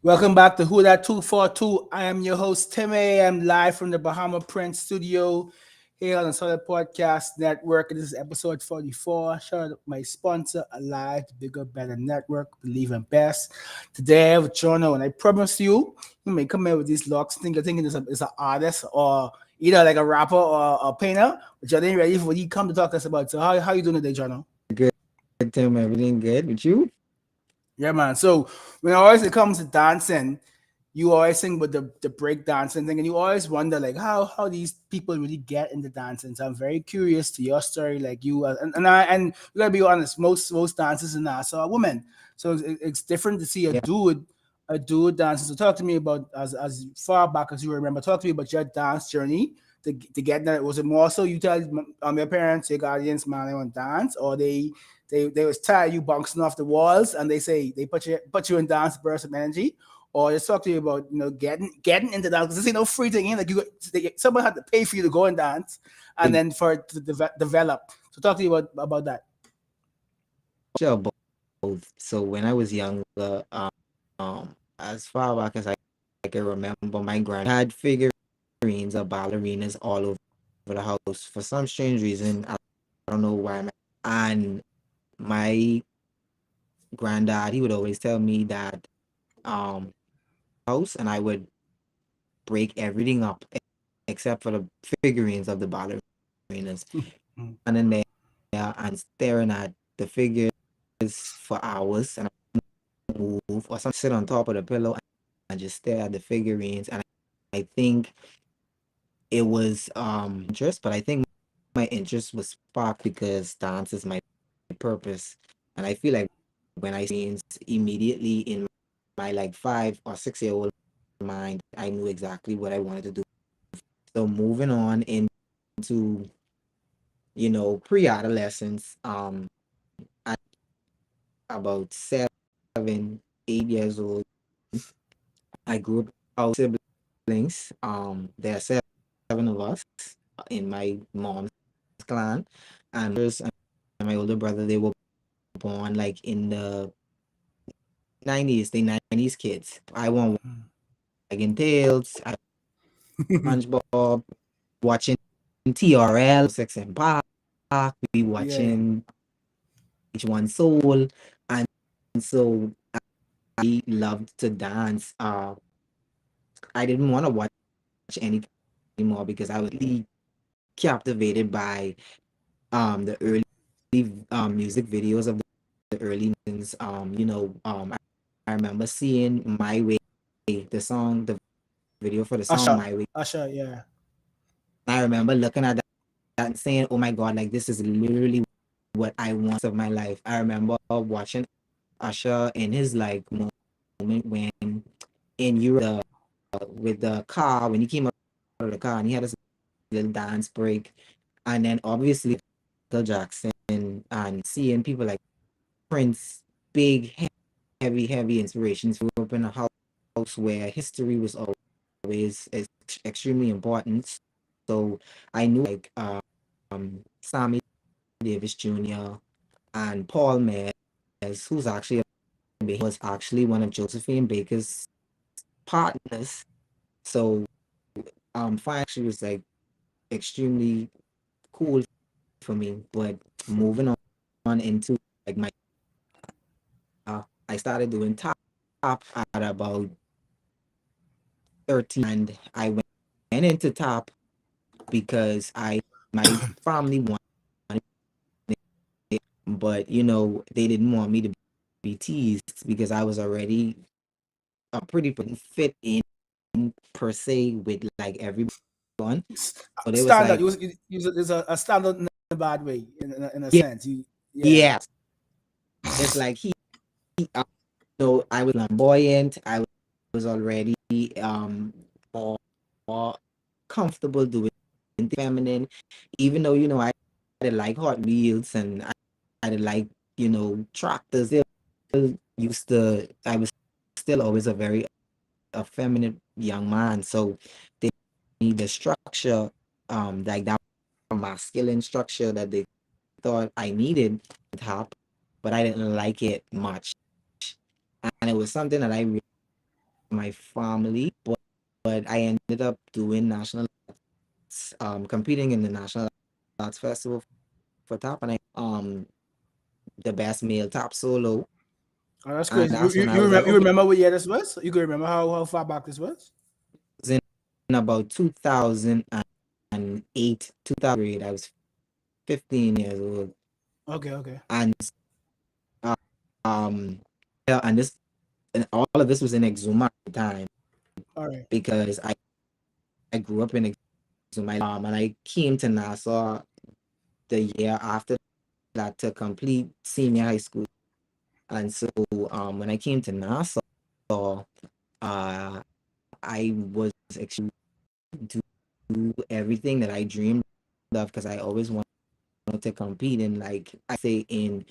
Welcome back to Who That 242. I am your host, Timmay. I'm live from the Bahama Prince studio here on the Solid Podcast Network. This is episode 44. Shout out to my sponsor, Alive, the Bigger, Better Network, Believe in Best. Today I have Jono, and I promise you may come in with these locks thinking it's an artist or either like a rapper or a painter, but you're not ready for what you come to talk to us about. So, how you doing today, Jono? Good, Tim. Everything good with you? Yeah, man. So when always it comes to dancing, you always think with the break dancing thing, and you always wonder like how these people really get into dancing. So I'm very curious to your story, like you and you gotta be honest, most dancers in that so are women. So it's different to see Yeah. a dude dancing. So talk to me about as far back as you remember. Talk to me about your dance journey to get that. Was it more so you tell your parents, your guardians, man, I want to dance, or they was tired you bouncing off the walls and they say they put you in dance burst of energy, or just talk to you about getting into dance because there's no free thing in like someone had to pay for you to go and dance and Like, then for it to develop. So talk to you about that. sure, both. So when I was younger, as far back as I can remember, my grand had figurines of ballerinas all over the house. For some strange reason, I don't know why. And my granddad, he would always tell me that house, and I would break everything up except for the figurines of the ballerinas. And in there and staring at the figures for hours and I move or some sit on top of the pillow and just stare at the figurines. And I think it was interest, but I think my interest was sparked because dance is my purpose. And I feel like when I see immediately in my like 5 or 6 year old mind, I knew exactly what I wanted to do. So moving on into, pre-adolescence, at about 7, 8 years old, I grew up out siblings. There are seven of us in my mom's clan, and my older brother, they were born like in the 90s. They 90s kids. I want Wagon Tales, I SpongeBob, watching TRL, Sex and Park, we Yeah. watching H1 Soul, and so I loved to dance. I didn't want to watch anything anymore because I was really captivated by the early music videos of the early nations. I remember seeing My Way, the video for the song Usher. My Way. Usher, yeah. I remember looking at that and saying, "Oh my God, like this is literally what I want of my life." I remember watching Usher in his like moment when in Europe with the car when he came out of the car and he had this little dance break, and then obviously Michael Jackson and seeing people like Prince, big, heavy inspirations. We grew up in a house where history was always extremely important. So I knew like Sammy Davis Jr. and Paul Mayers, who's actually was actually one of Josephine Baker's partners. So Fire actually was like extremely cool for me. But moving on into like my I started doing tap at about 13 and I went into tap because I my family wanted it, but they didn't want me to be teased because I was already a pretty fit in per se with like everyone. So they was Standard. like, You was there's a standard in a bad way, in a yeah, sense. Yeah. yes. It's like so I was flamboyant. I was already more, more comfortable doing feminine, even though I did like Hot Wheels and I did like tractors. Still used to. I was still always a very effeminate young man. So they need the structure, like that masculine structure that they thought I needed top, but I didn't like it much. And it was something that I my family, but I ended up doing competing in the national arts festival for top, and I the best male top solo, Oh, that's and crazy. that's when I was like, You okay, remember what year this was? You can remember how far back this was? it was in about 2008, 2008. I was 15 years old, Okay, okay. and uh, um, yeah, and all of this was in Exuma at the time All right. because I grew up in Exuma, and I came to Nassau the year after that to complete senior high school. And so when I came to Nassau, I was extremely to do everything that I dreamed of because I always wanted to compete in, like I say, in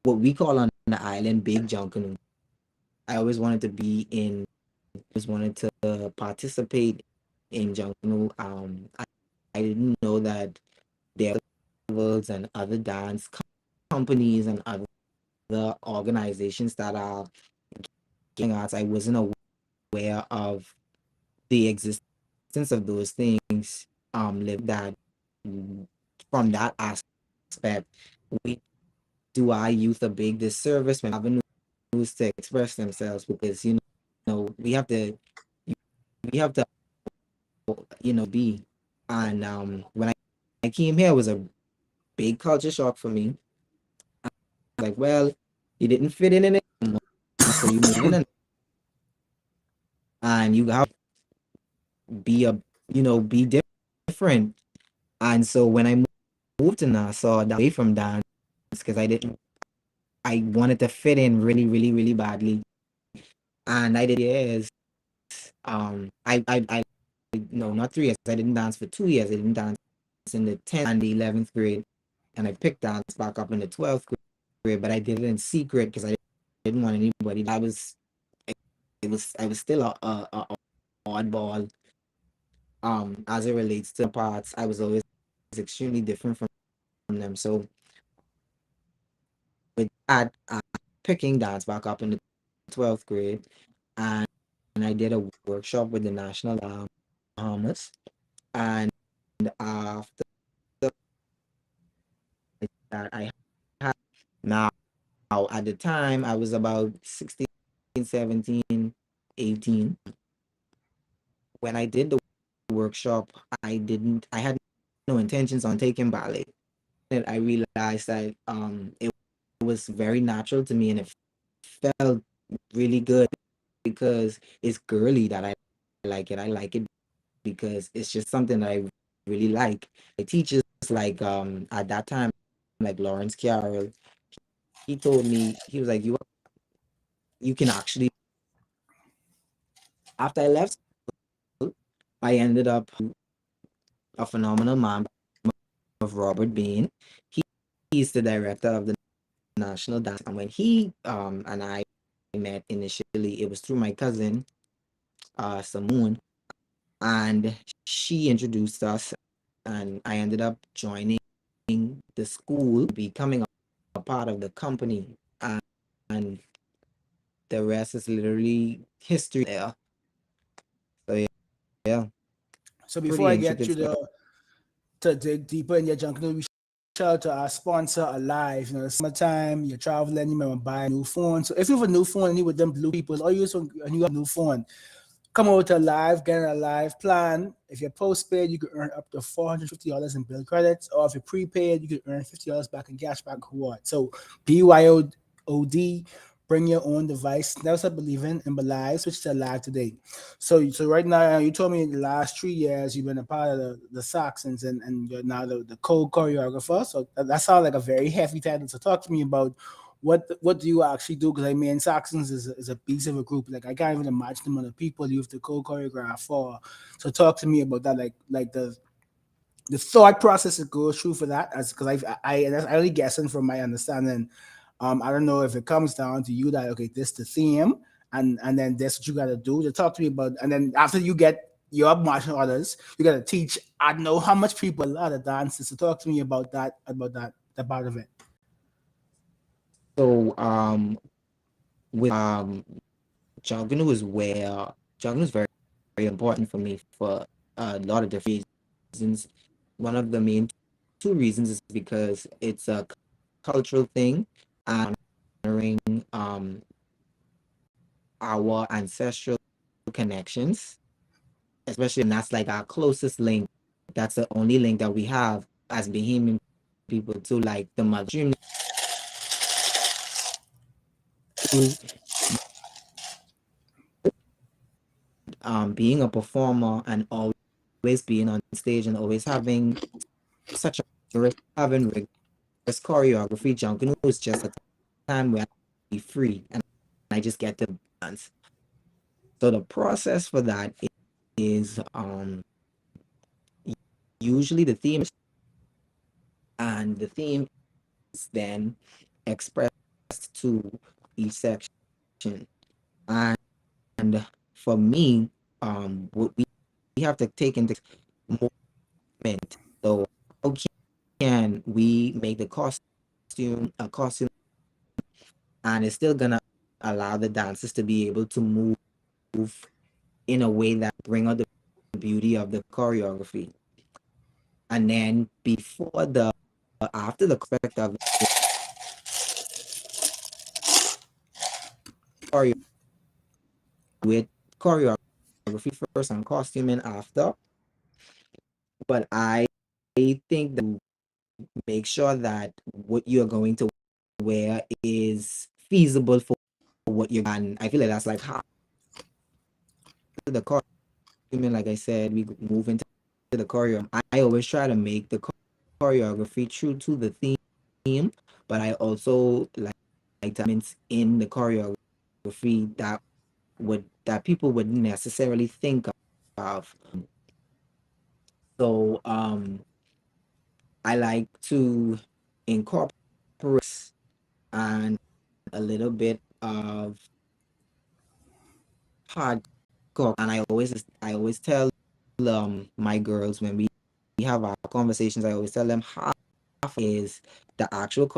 what we call on the island big Junkanoo. I always wanted to be in, always wanted to participate in Junkanoo. I didn't know that there were festivals and other dance companies and other organizations that are getting arts. I wasn't aware of the existence of those things. Live that from that aspect, we do our youth a big disservice when avenues to express themselves because we have to we have to be. And when I came here, it was a big culture shock for me. Like, well, you didn't fit in it, so you moving and you have to be be different. And so when I moved to Nassau, that away from dance because I wanted to fit in really, really, really badly. And I did years. I no, not 3 years. I didn't dance for 2 years. I didn't dance in the 10th and the 11th grade, and I picked dance back up in the 12th grade. But I did it in secret because I didn't want anybody. I was still a oddball. As it relates to parts, I was always extremely different from them. So with that, picking dance back up in the 12th grade, and I did a workshop with the National Bahamas. And after that, I had now at the time I was about 16, 17, 18. When I did the workshop, I had no intentions on taking ballet. And I realized that it was very natural to me and it felt really good because it's girly that I like it. I like it because it's just something that I really like. The teachers like at that time, like Lawrence Carroll, he told me, he was like, you can actually after I left school, I ended up a phenomenal man of Robert Bain. He, he's the director of the National Dance. And when he and I met initially, it was through my cousin, Samoon, and she introduced us and I ended up joining the school, becoming a part of the company, and the rest is literally history there. So yeah, So before pretty I get intricate you stuff. to dig deeper in your junk, we shout out to our sponsor Alive. The summertime, you're traveling, you might want to buy a new phone. So if you have a new phone and you with them blue people, or and you have a new phone, come over to Alive, get a live plan. If you're postpaid, you can earn up to $450 in bill credits, or if you're prepaid, you can earn $50 back in cashback reward. So BYOD, bring your own device. That's what I believe in Belive, switch to Live today. So right now, you told me in the last 3 years you've been a part of the Saxons and you're now the co-choreographer. So that sounds like a very heavy title. So talk to me about what do you actually do? Because I mean, Saxons is a beast of a group. Like I can't even imagine the amount of people you have to co-choreograph for. So talk to me about that, like the thought process that goes through for that. As because that's only guessing from my understanding. I don't know if it comes down to you that okay, this the theme, and then that's what you got to do. To talk to me about, and then after you get your martial orders, you got to teach. I don't know how much people are the dances. So talk to me about that part of it. So with Junkanoo is where Junkanoo is very, very important for me for a lot of different reasons. One of the main two reasons is because it's a cultural thing and honoring our ancestral connections, especially, and that's like our closest link. That's the only link that we have as Bahamian people to like the mother stream. Being a performer and always being on stage and always having such a having rigorous choreography, Junkanoo is just a time where I be free and I just get to dance. So the process for that is usually the theme, and the theme is then expressed to each section. And for me, what we have to take into movement. So how can we make the costume a costume and it's still gonna allow the dancers to be able to move in a way that bring out the beauty of the choreography. And then before the after the aspect of choreo with choreography first and costuming after. But I think that make sure that what you're going to wear is feasible for what you're, and I feel like that's like half the costuming. Like I said, we move into the choreo. I always try to make the choreography true to the theme, but I also like elements in the choreography that people wouldn't necessarily think of. So I like to incorporate and a little bit of hardcore, and I always tell my girls when we have our conversations, I always tell them half is the actual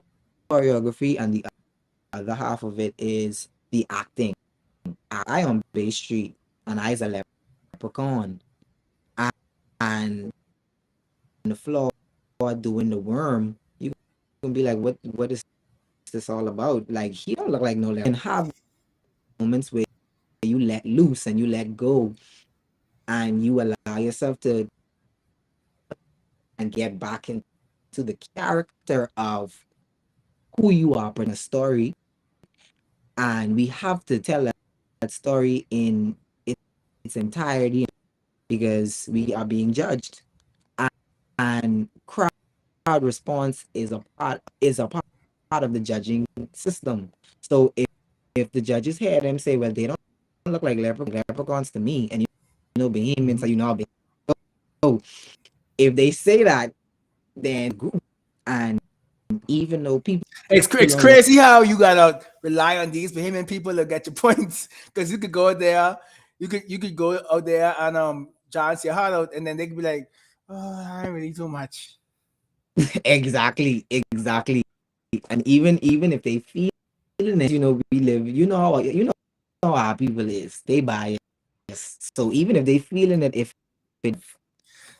choreography and the other half of it is the acting. I on Bay Street and I's a leprechaun and on the floor doing the worm. You can be like, what is this all about? Like he don't look like no leprechaun. And have moments where you let loose and you let go and you allow yourself to and get back into the character of who you are in a story. And we have to tell that story in its entirety because we are being judged. And crowd response is a part of the judging system. So if the judges hear them say, well, they don't look like leprechauns to me, and you know Bahamians are so if they say that, then group, and even though people It's don't look crazy how you gotta rely on these Bahamian people to get your points because you could go there, you could go out there and John your heart out, and then they could be like, oh, I ain't really too much. exactly, and even if they feel it, we live, how our people is, they bias. So even if they feeling it, if it,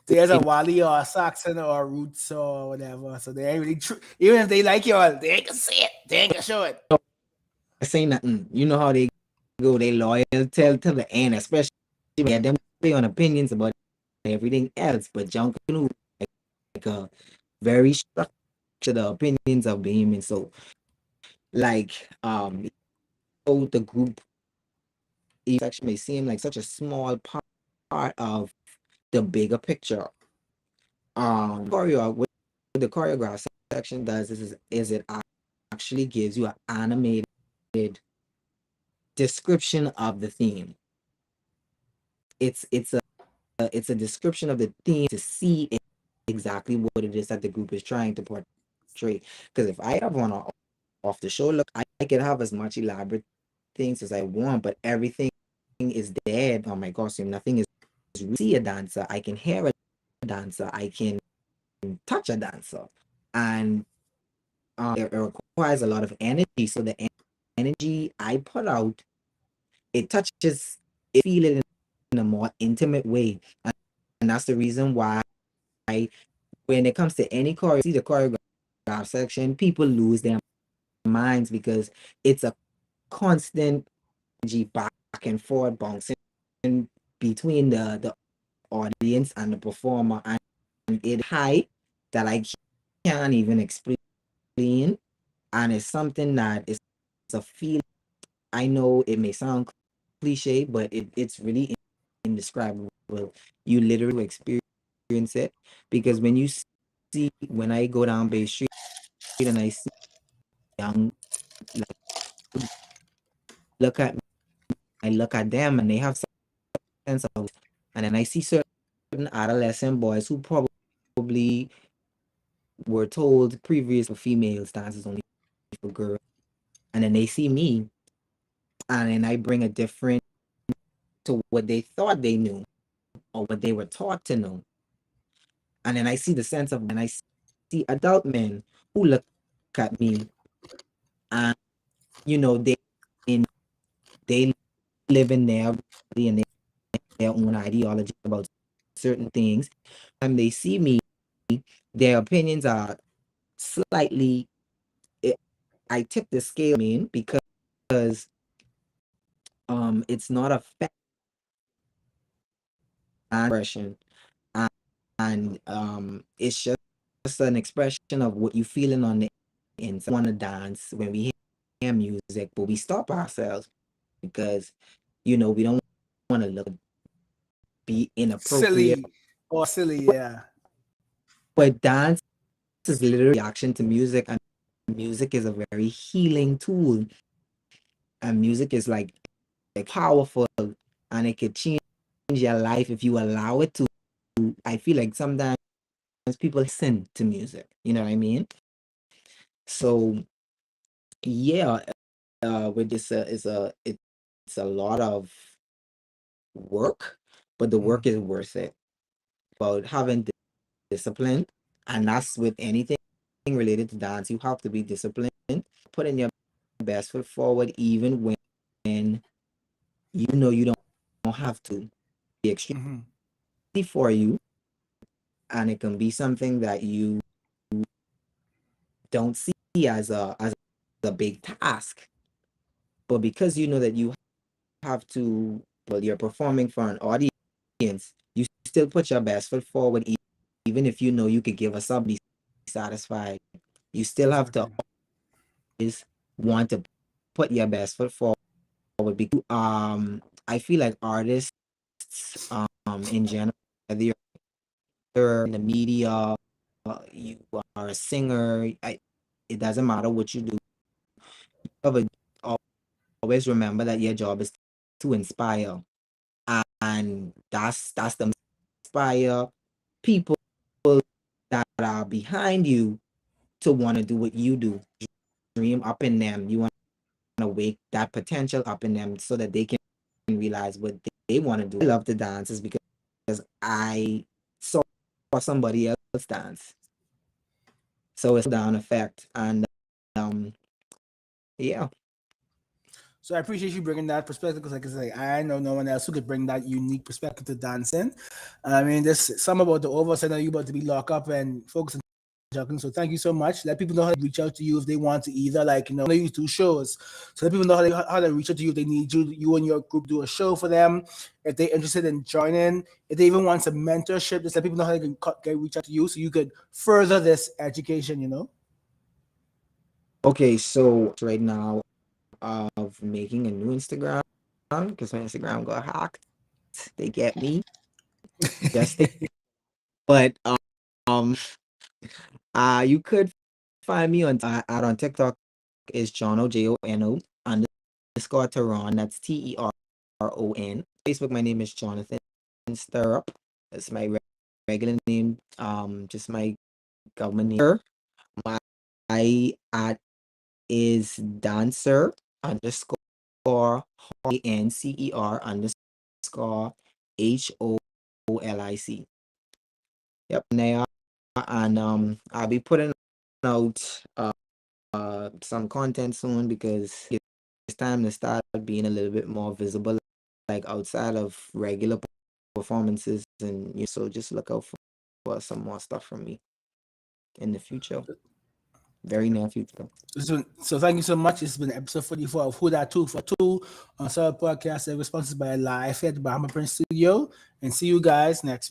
There's a it Wally or a Saxon or a Roots or whatever, so they ain't really true. Even if they like you all, they ain't gonna say it. They ain't gonna show it. say nothing, you know how they go, they loyal till the end, especially when them say on opinions about everything else, but Junkanoo like a very structured opinions of being. So like so the group section may seem like such a small part of the bigger picture. What the choreograph section does is it actually gives you an animated description of the theme. It's a description of the theme to see exactly what it is that the group is trying to portray. Because if I have one off the show, look, I can have as much elaborate things as I want, but everything is dead on my costume. Nothing is see a dancer. I can hear a dancer. I can touch a dancer, and it requires a lot of energy. So the energy I put out it touches, it feel it in a more intimate way. And that's the reason why when it comes to any choreo, see the choreograph section, people lose their minds because it's a constant energy back and forth bouncing between the audience and the performer, and it high that I can't even explain, and it's something that is a feeling. I know it may sound cliche, but it's really indescribable. You literally experience it because when you see, when I go down Bay Street and I see young, like, look at me, I look at them and they have sense of, and then I see certain adolescent boys who probably were told previous for females, dance is only for girls, and then they see me and then I bring a different to what they thought they knew or what they were taught to know. And then I see the sense of, and I see adult men who look at me and, you know, in, they live in their body and their own ideology about certain things. And they see me, their opinions are slightly, it, I tip the scale in because it's not a fact expression, and it's just an expression of what you feeling on the inside. Want to dance when we hear music, but we stop ourselves because we don't want to look be inappropriate. Silly or silly, But yeah. dance is literally reaction to music, and music is a very healing tool, and music is like powerful, and it could change your life if you allow it to. I feel like sometimes people listen to music, you know what I mean? So yeah, with this it's a lot of work, but the work Mm. is worth it. About having discipline, and that's with anything related to dance. You have to be disciplined, putting your best foot forward, even when you don't have to. Be extremely Hmm. for you, and it can be something that you don't see as a big task, but because you know that you have to, well, you're performing for an audience, you still put your best foot forward, even if you know you could give us up, be satisfied. You still have to Exactly. always want to put your best foot forward because I feel like artists in general, whether you're in the media, you are a singer, it doesn't matter what you do. But always remember that your job is to inspire, and that's the inspire people that are behind you to want to do what you do. Dream up in them. You want to wake that potential up in them so that they can realize what they want to do. I love to dance is because I saw somebody else dance. So it's a down effect. And um yeah. So I appreciate you bringing that perspective because, like I say, I know no one else who could bring that unique perspective to dancing. I mean, there's some about the oversight. I know you about to be locked up and focus on juggling. So thank you so much. Let people know how to reach out to you if they want to either, like, you do shows. So let people know how to reach out to you if they need you and your group do a show for them. If they're interested in joining, if they even want some mentorship, just let people know how they can reach out to you so you could further this education. Okay, so right now of making a new Instagram because my Instagram got hacked. They get me just but you could find me out on TikTok is Jono Jono underscore Teron. That's Teron. Facebook, my name is Jonathan Stirrup. That's my regular name. Just my government name. My at is dancer underscore ANCER underscore HOLIC. Yep, and they are, and I'll be putting out some content soon because it's time to start being a little bit more visible, like outside of regular performances, and so just look out for some more stuff from me in the future, very near future. So thank you so much. It's been episode 44 of Who That 242 on Solid Podcast, responsible by Live at the Bahama Prince Studio. And see you guys next week.